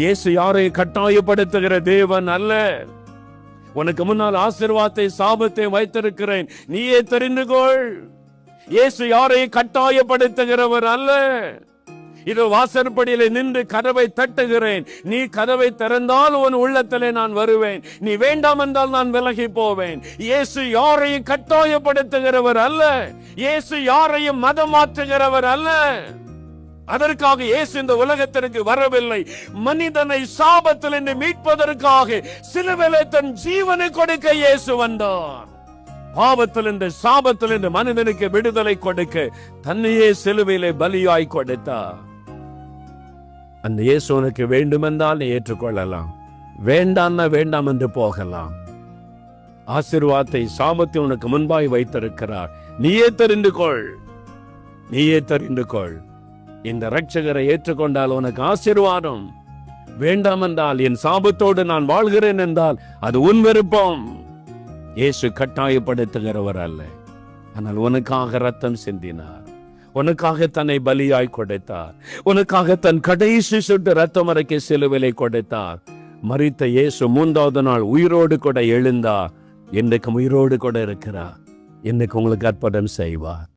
இயேசு யாரையும் கட்டாயப்படுத்துகிற தேவன் அல்ல. உனக்கு முன்னால் ஆசீர்வாதத்தை சாபத்தை வைத்திருக்கிறேன், நீயே தெரிந்து கொள். இயேசு யாரையும் கட்டாயப்படுத்துகிறவர் அல்ல. இது வாசற்படியில நின்று கதவை தட்டுகிறேன், நீ கதவை திறந்தால் உன் உள்ளத்திலே நான் வருவேன், நீ வேண்டாம் என்றால் நான் விலகி போவேன். இயேசு யாரையும் கட்டாயப்படுத்துகிறவர் அல்ல. இயேசு யாரையும் மதம் மாற்றுகிறவர் அல்ல. அதற்காக இயேசு இந்த உலகத்திற்கு வரவில்லை. மனிதனை சாபத்திலிருந்து மீட்பதற்காக சிலுவையிலே தன் ஜீவனை கொடுக்க இயேசு வந்தார். பாவத்திலிருந்து சாபத்திலிருந்து மனிதனுக்கு விடுதலை கொடுக்க தன்னையே சிலுவையிலே பலியாய் கொடுத்தார். அந்த இயேசு உனக்கு வேண்டுமென்றால் நீ ஏற்றுக்கொள்ளலாம், வேண்டாம்னா வேண்டாம் என்று போகலாம். ஆசீர்வாதத்தை சாபத்தை உனக்கு முன்பாய் வைத்திருக்கிறார். நீயே தெரிந்து கொள், நீயே தெரிந்து கொள். இந்த இரட்சகரை ஏற்றுக்கொண்டால் உனக்கு ஆசீர்வாதம், வேண்டாம் என்றால் என் சாபத்தோடு நான் வாழ்கிறேன் என்றால் அது உன் விருப்பம். இயேசு கட்டாயப்படுத்துகிறவர் அல்ல. ஆனால் உனக்காக ரத்தம் சிந்தினார், உனக்காக தன்னை பலியாய் கொடுத்தார், உனக்காக தன் கடைசி சுட்டு ரத்தம் வரைக்கும் சிலுவையிலே கொடுத்தார். மரித்த இயேசு மூன்றாவது நாள் உயிரோடு கூட எழுந்தார். இன்றைக்கு உயிரோடு கூட இருக்கிறார். இன்னைக்கு உங்களுக்கு அற்புதம் செய்வார்.